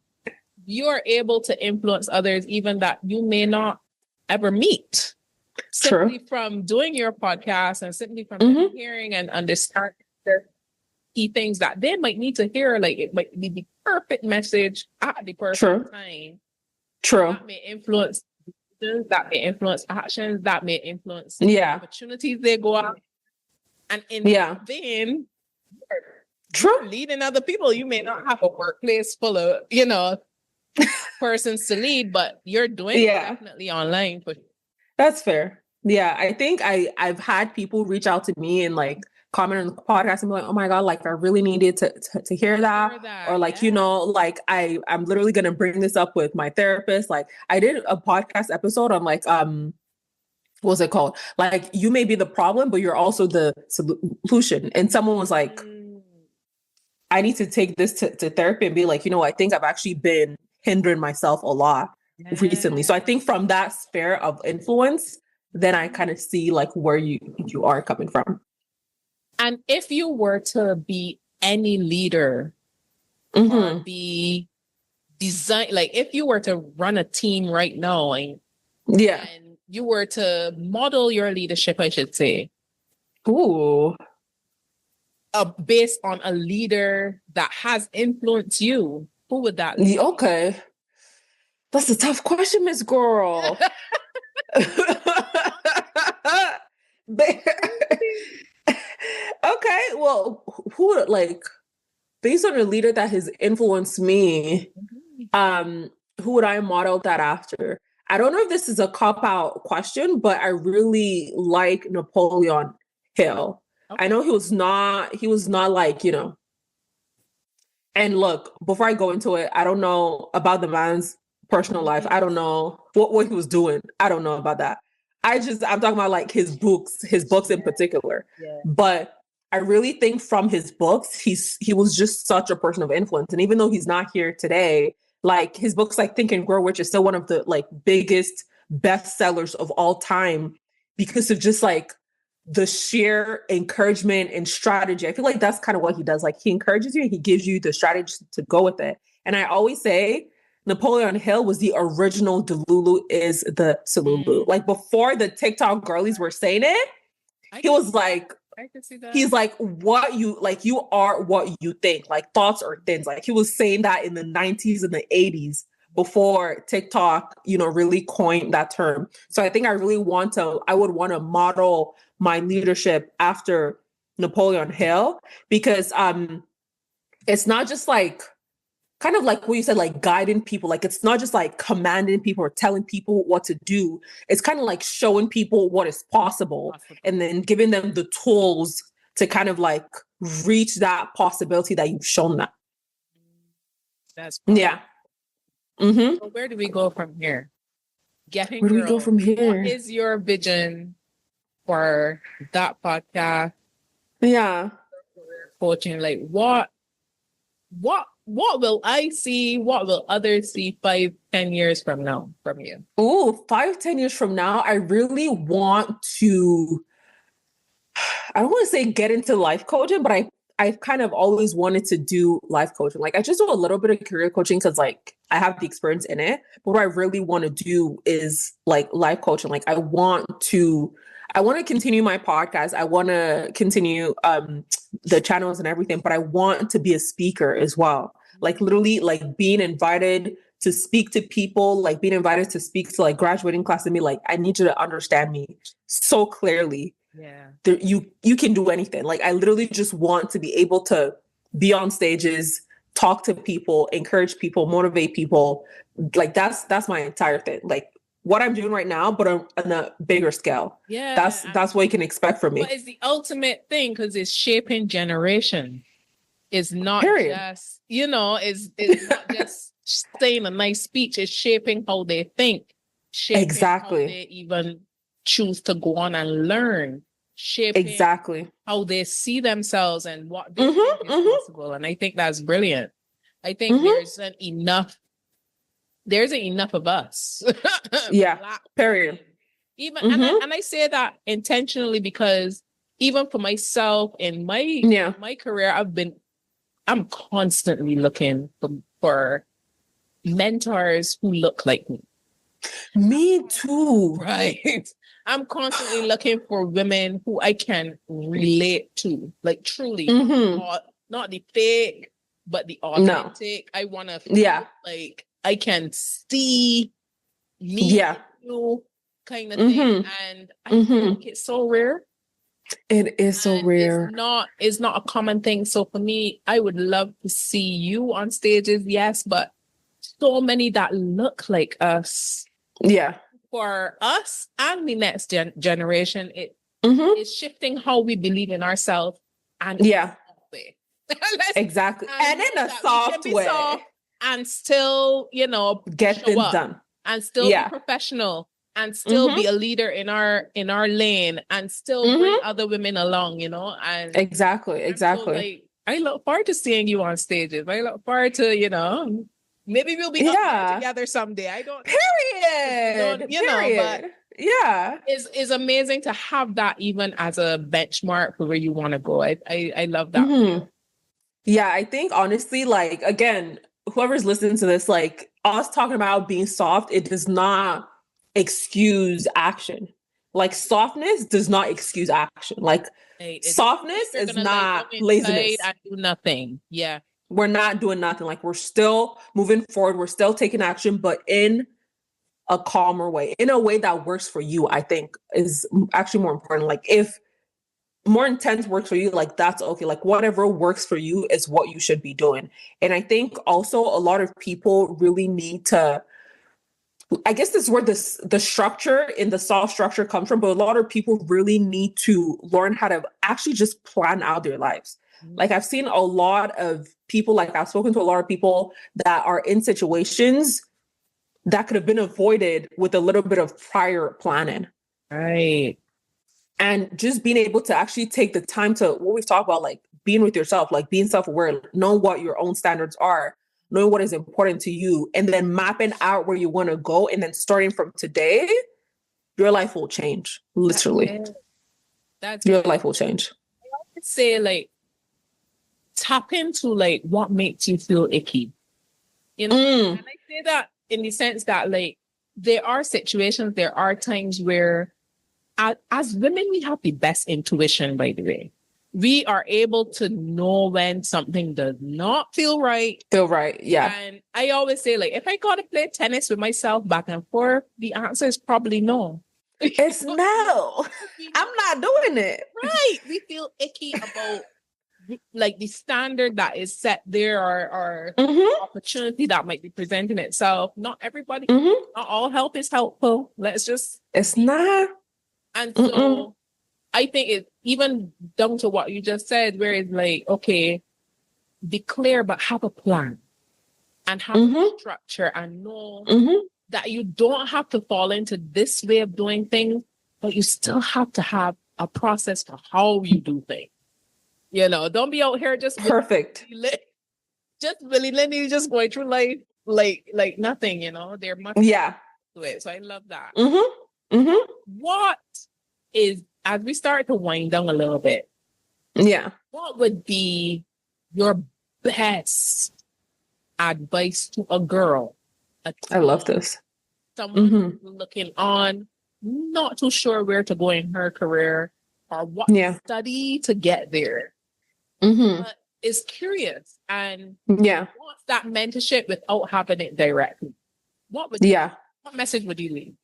C: you're able to influence others even that you may not ever meet. Simply from doing your podcast and simply from hearing and understanding the key things that they might need to hear. Like, it might be the perfect message at the perfect time. That may influence decisions, that may influence actions, that may influence opportunities they go out. And in then you're leading other people. You may not have a workplace full of, you know, persons to lead, but you're doing it definitely online. For
B: That's fair. Yeah, I think I've had people reach out to me and like comment on the podcast and be like, oh my God, like I really needed to hear that. Or like, you know, like I'm literally going to bring this up with my therapist. Like, I did a podcast episode on like, what was it called? Like, you may be the problem, but you're also the solution. And someone was like, I need to take this to therapy and be like, you know, I think I've actually been hindering myself a lot recently. So I think from that sphere of influence, then I kind of see like where you are coming from.
C: And if you were to be any leader or be design, like if you were to run a team right now and you were to model your leadership, I should say. Based on a leader that has influenced you, who would that be?
B: Okay. That's a tough question, Miss Girl. Okay, well, who, like, based on a leader that has influenced me, who would I model that after? I don't know if this is a cop-out question, but I really like Napoleon Hill. Okay. I know he was not like, you know, and look, before I go into it, I don't know about the man's personal life. I don't know what he was doing. I don't know about that. I'm talking about like his books in particular. Yeah. But I really think from his books, he was just such a person of influence. And even though he's not here today, like his books like Think and Grow Rich is still one of the like biggest bestsellers of all time because of just like the sheer encouragement and strategy. I feel like that's kind of what he does. Like he encourages you and he gives you the strategy to go with it. And I always say Napoleon Hill was the original Delulu is the Salulu. Like before the TikTok girlies were saying it, he was like,
C: I can see that.
B: He's like, you are what you think, like thoughts are things. Like he was saying that in the 90s and the 80s before TikTok, you know, really coined that term. So I think I would want to model my leadership after Napoleon Hill because it's not just like kind of like what you said, like guiding people. Like it's not just like commanding people or telling people what to do. It's kind of like showing people what is possible and then giving them the tools to kind of like reach that possibility that you've shown them.
C: That's perfect.
B: Yeah. Mm-hmm.
C: So where do we go from here?
B: Where do we go from here?
C: What is your vision for that podcast?
B: Yeah.
C: Coaching, like what will I see? What will others see 5-10 years from now from you?
B: Oh, 5-10 years from now, I really want to, I don't want to say get into life coaching, but I've kind of always wanted to do life coaching. Like I just do a little bit of career coaching because like I have the experience in it. But what I really want to do is like life coaching. Like I want to continue my podcast. I want to continue the channels and everything, but I want to be a speaker as well. Like literally like being invited to speak to people, like being invited to speak to like graduating class and be like, I need you to understand me so clearly.
C: Yeah.
B: You can do anything. Like I literally just want to be able to be on stages, talk to people, encourage people, motivate people. Like that's my entire thing. Like what I'm doing right now, but on a bigger scale.
C: Yeah.
B: That's what you can expect from me.
C: But it's the ultimate thing because it's shaping generation. It's not just, it's not just saying a nice speech. It's shaping how they think. Shaping
B: exactly.
C: How they even choose to go on and learn, shaping
B: exactly
C: how they see themselves and what they think is possible. And I think that's brilliant. I think there isn't enough of us.
B: Yeah. Period.
C: Even and I say that intentionally because even for myself in my career, I'm constantly looking for mentors who look like me.
B: Me too.
C: Right. I'm constantly looking for women who I can relate to, like truly, not the fake, but the authentic. No. I want to feel like I can see me, you kind of thing. And I think it's so rare.
B: It is so rare.
C: It's not a common thing. So for me, I would love to see you on stages, yes, but so many that look like us.
B: Yeah.
C: For us and the next generation, it's shifting how we believe in ourselves and
B: exactly. And in a soft way. Soft
C: and still,
B: get things done.
C: And still be professional and still be a leader in our lane and still bring other women along, and
B: exactly.
C: So, I look forward to seeing you on stages. I look forward to, maybe we'll be up there together someday. I don't.
B: Period.
C: But it's amazing to have that even as a benchmark for where you want to go. I love that.
B: Yeah, I think honestly, like again, whoever's listening to this, like us talking about being soft, it does not excuse action. Like softness does not excuse action. Like softness is not laziness.
C: I do nothing. Yeah.
B: We're not doing nothing. Like we're still moving forward. We're still taking action, but in a calmer way, in a way that works for you, I think is actually more important. Like if more intense works for you, like that's okay. Like whatever works for you is what you should be doing. And I think also a lot of people really need to, I guess this is where the structure in the soft structure comes from, but a lot of people really need to learn how to actually just plan out their lives. Like I've seen a lot of people, like I've spoken to a lot of people that are in situations that could have been avoided with a little bit of prior planning.
C: Right.
B: And just being able to actually take the time to, what we've talked about, like being with yourself, like being self-aware, knowing what your own standards are, knowing what is important to you, and then mapping out where you want to go. And then starting from today, your life will change. Literally. Your life will change.
C: I would say like, tap into like what makes you feel icky, and I say that in the sense that like there are situations, there are times where as women we have the best intuition. By the way, we are able to know when something does not feel right.
B: Yeah.
C: And I always say like if I gotta play tennis with myself back and forth, the answer is probably no.
B: It's no. I'm not doing it.
C: Right. We feel icky about like the standard that is set there or opportunity that might be presenting itself. Not everybody, not all help is helpful.
B: It's not.
C: And so I think it's even down to what you just said, where it's like, okay, declare, but have a plan and have a structure and know that you don't have to fall into this way of doing things, but you still have to have a process for how you do things. You know, don't be out here just
B: perfect.
C: Just willy-nilly, just going through life like nothing, you know. There must
B: to
C: it. So I love that.
B: What
C: is, as we start to wind down a little bit, what would be your best advice to a girl?
B: I love this.
C: Someone who's looking on, not too sure where to go in her career or what to study to get there. But is curious and wants that mentorship without having it directly. What message would you leave?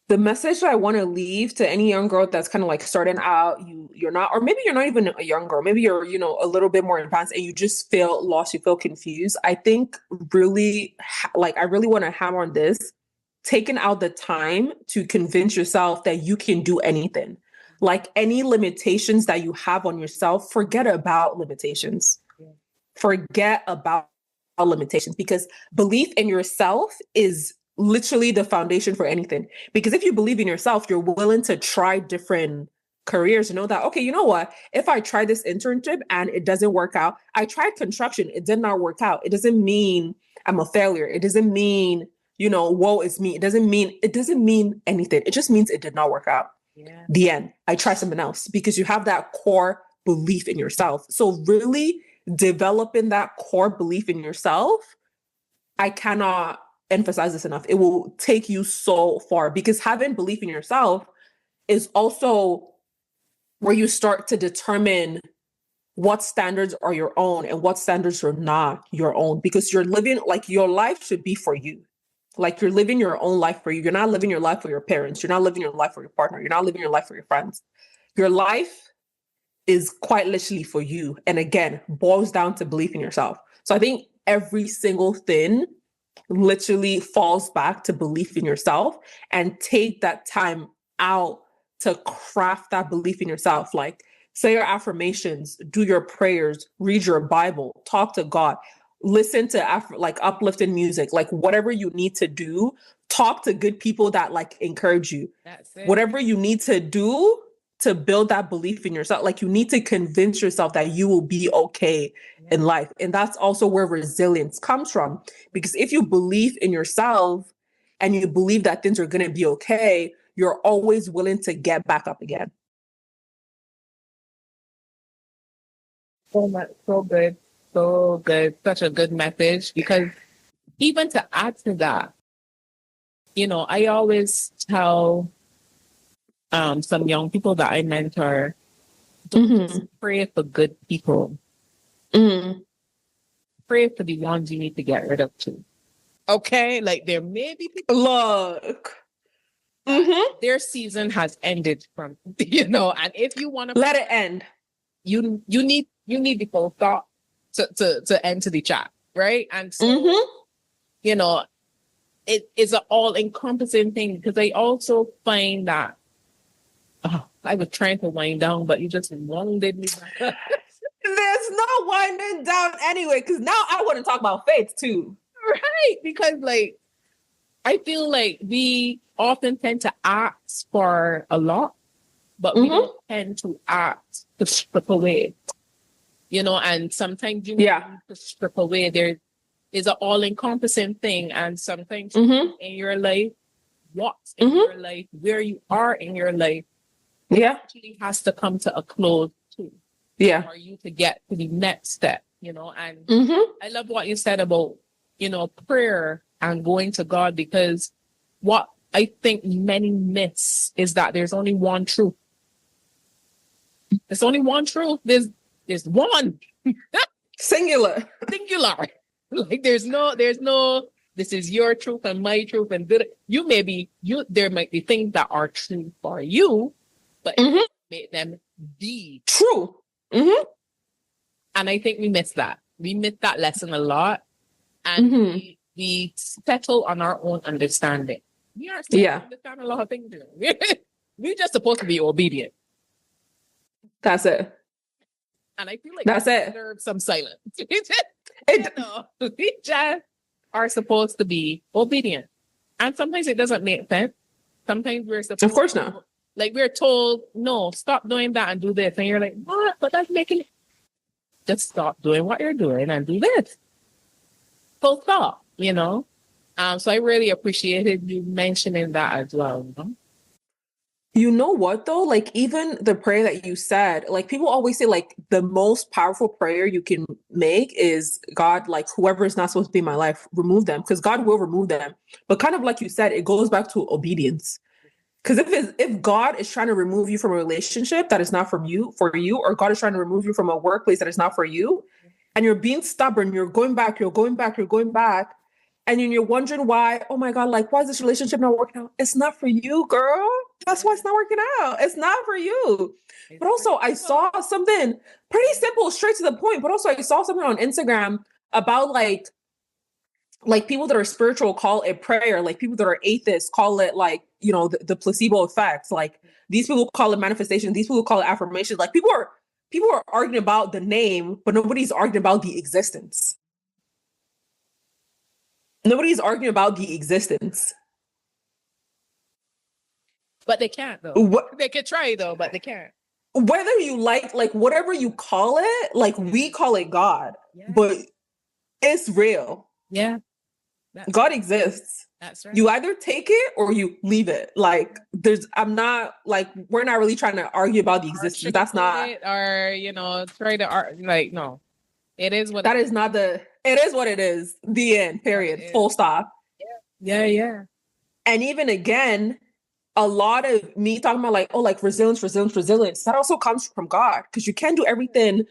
B: The message I want to leave to any young girl that's kind of like starting out, you're not, or maybe you're not even a young girl, maybe you're, you know, a little bit more advanced and you just feel lost, you feel confused. I think really, I really want to hammer on this, taking out the time to convince yourself that you can do anything. Like any limitations that you have on yourself, forget about limitations. Forget about limitations, because belief in yourself is literally the foundation for anything. Because if you believe in yourself, you're willing to try different careers, you know that, okay, you know what? If I try this internship and it doesn't work out, I tried construction, it did not work out. It doesn't mean I'm a failure. It doesn't mean, you know, woe is me. It doesn't mean anything. It just means it did not work out. The end. I try something else, because you have that core belief in yourself. So really developing that core belief in yourself, I cannot emphasize this enough. It will take you so far, because having belief in yourself is also where you start to determine what standards are your own and what standards are not your own, because you're living, like, your life should be for you. Like, you're living your own life for you. You're not living your life for your parents. You're not living your life for your partner. You're not living your life for your friends. Your life is quite literally for you. And again, boils down to belief in yourself. So I think every single thing literally falls back to belief in yourself, and take that time out to craft that belief in yourself. Like, say your affirmations, do your prayers, read your Bible, talk to God, listen to uplifting music, like whatever you need to do, talk to good people that like encourage you.
C: That's it.
B: Whatever you need to do to build that belief in yourself, like you need to convince yourself that you will be okay in life. And that's also where resilience comes from. Because if you believe in yourself and you believe that things are going to be okay, you're always willing to get back up again.
C: So much, so good. So good. Such a good message. Because even to add to that, you know, I always tell some young people that I mentor, don't just pray for good people. Pray for the ones you need to get rid of too. Okay? Like, there may be people,
B: look,
C: their season has ended from, you know, and if you want to
B: let it end,
C: you need the full thought to enter the chat, right? And so, you know, it is an all-encompassing thing, because I also find that I was trying to wind down, but you just wounded me back up.
B: There's no winding down anyway, because now I want to talk about faith too.
C: Right, because like, I feel like we often tend to ask for a lot, but we don't tend to act to strip away. You know, and sometimes you need to strip away. There is an all-encompassing thing, and sometimes in your life, what's in your life, where you are in your life, actually has to come to a close too. For you to get to the next step, you know. And I love what you said about, you know, prayer and going to God, because what I think many miss is that there's only one truth. There's only one truth. There's one.
B: Singular.
C: Like, there's no, this is your truth and my truth. And there might be things that are true for you, but make them the
B: true. Mm-hmm.
C: And I think we missed that. We missed that lesson a lot. And we settle on our own understanding. We aren't supposed to understand a lot of things. We're just supposed to be obedient.
B: That's it.
C: And I feel like
B: that's it.
C: Deserve some silence. We just are supposed to be obedient. And sometimes it doesn't make sense. Sometimes we're supposed
B: Of course not.
C: Like we're told, no, stop doing that and do this. And you're like, what? But that's making it. Just stop doing what you're doing and do this. Full stop, you know? So I really appreciated you mentioning that as well. You know?
B: You know what though? Like even the prayer that you said, like people always say like the most powerful prayer you can make is God, like whoever is not supposed to be in my life, remove them, because God will remove them. But kind of like you said, it goes back to obedience. Because if God is trying to remove you from a relationship that is not for you, or God is trying to remove you from a workplace that is not for you, and you're being stubborn, you're going back, and then you're wondering why, oh my God, like, why is this relationship not working out? It's not for you, girl. That's why it's not working out. It's not for you. But also I saw something pretty simple, straight to the point, but also I saw something on Instagram about like people that are spiritual call it prayer. Like people that are atheists call it like, you know, the placebo effects. Like these people call it manifestation. These people call it affirmation. Like people are arguing about the name, but nobody's arguing about the existence. Nobody's arguing about the existence.
C: But they can't though. They could try though, but they can't.
B: Whether you like whatever you call it, like we call it God, but it's real.
C: Yeah.
B: God exists.
C: That's right.
B: You either take it or you leave it. Like we're not really trying to argue about the existence. That's not.
C: Or, you know, try to like, no, it is what
B: that is not the, it is what it is. The end, period. Full stop.
C: Yeah.
B: And even again, a lot of me talking about like, oh, like resilience. That also comes from God, because you can't do everything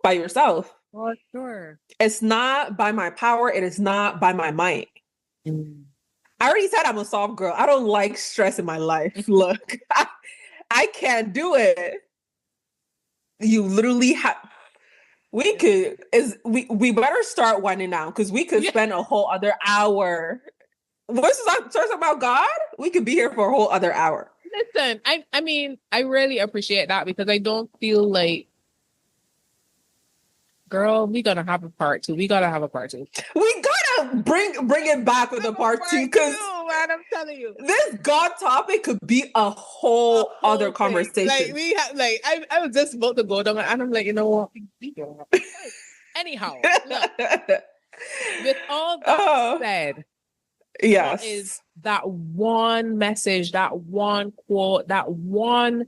B: by yourself.
C: Oh, sure.
B: It's not by my power. It is not by my might. I already said I'm a soft girl. I don't like stress in my life. Look, I can't do it. You literally have. We better start winding down, because we could spend a whole other hour. What's this about God? We could be here for a whole other hour.
C: Listen, I mean, I really appreciate that, because I don't feel like, girl, we gotta have a part 2. We gotta have a part 2.
B: We gotta bring it back with a part 2, because
C: man, I'm telling you,
B: this God topic could be a whole other
C: thing.
B: conversation.
C: Like we have, like I was just about to go down, and I'm like, you know what? Anyhow, look, with all that said,
B: yes,
C: what is that one message, that one quote, that one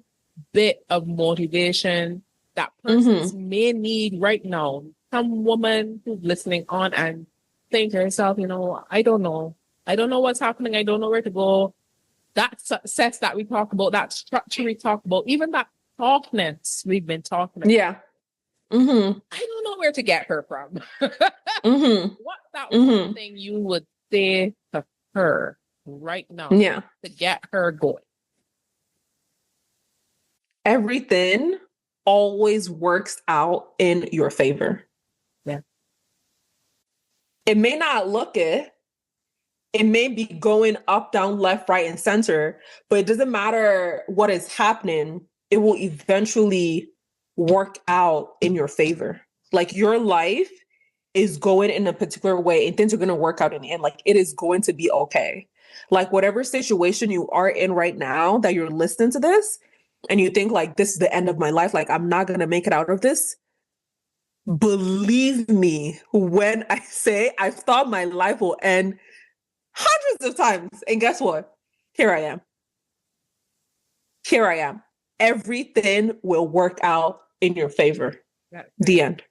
C: bit of motivation that persons may need right now? Some woman who's listening on and saying to herself, you know, I don't know what's happening. I don't know where to go. That success that we talk about, that structure we talk about, even that softness we've been talking about.
B: Yeah.
C: I don't know where to get her from. What's that one thing you would say to her right now to get her going?
B: Everything always works out in your favor.
C: Yeah.
B: It may not look it. It may be going up, down, left, right, and center, but it doesn't matter what is happening. It will eventually work out in your favor. Like your life is going in a particular way and things are going to work out in the end. Like it is going to be okay. Like whatever situation you are in right now that you're listening to this and you think like, this is the end of my life. Like I'm not going to make it out of this. Believe me, when I say I thought my life will end hundreds of times. And guess what? Here I am. Everything will work out in your favor. The end.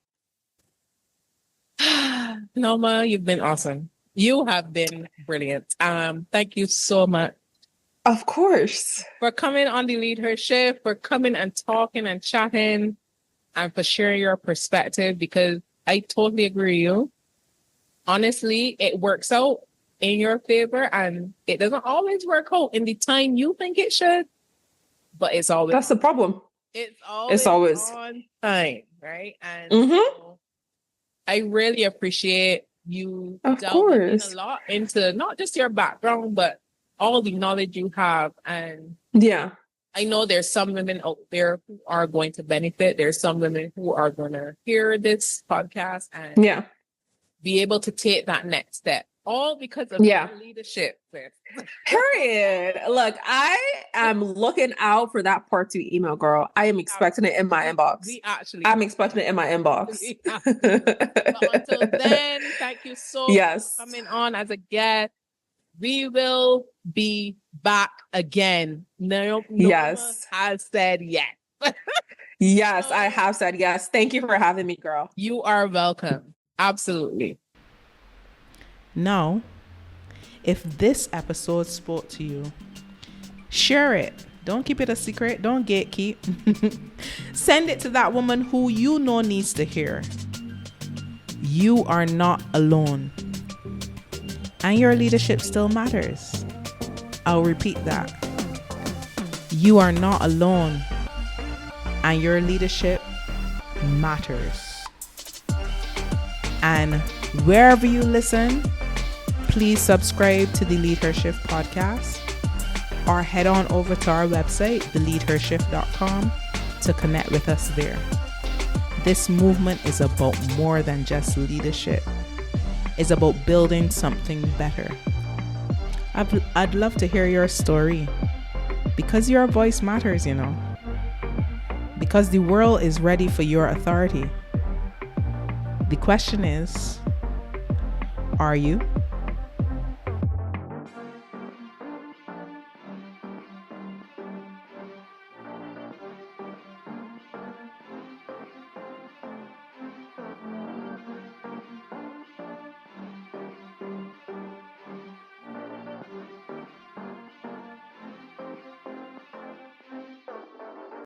C: Nneoma, you've been awesome. You have been brilliant. Thank you so much.
B: Of course.
C: For coming on the LeadHer Shift, for coming and talking and chatting, and for sharing your perspective, because I totally agree with you. Honestly, it works out in your favor, and it doesn't always work out in the time you think it should, but it's always.
B: That's the problem.
C: It's always on time. right? And so I really appreciate you delving a lot into not just your background, but all the knowledge you have. And I know there's some women out there who are going to benefit. There's some women who are going to hear this podcast and be able to take that next step. All because of your leadership.
B: Period. Look, I am looking out for that part 2 email, girl. I am expecting it in my inbox. I'm expecting it in my inbox.
C: But until then, thank you so much for coming on as a guest. We will be back again. Nneoma has said yes.
B: Yes, I have said yes. Thank you for having me, girl.
C: You are welcome. Absolutely.
A: Now, if this episode spoke to you, share it. Don't keep it a secret. Don't gatekeep. Send it to that woman who you know needs to hear. You are not alone. And your leadership still matters. I'll repeat that. You are not alone. And your leadership matters. And wherever you listen, please subscribe to the LeadHer Shift Podcast or head on over to our website, theleadhershift.com, to connect with us there. This movement is about more than just leadership. It's about building something better. I'd love to hear your story because your voice matters, you know. Because the world is ready for your authority. The question is, are you?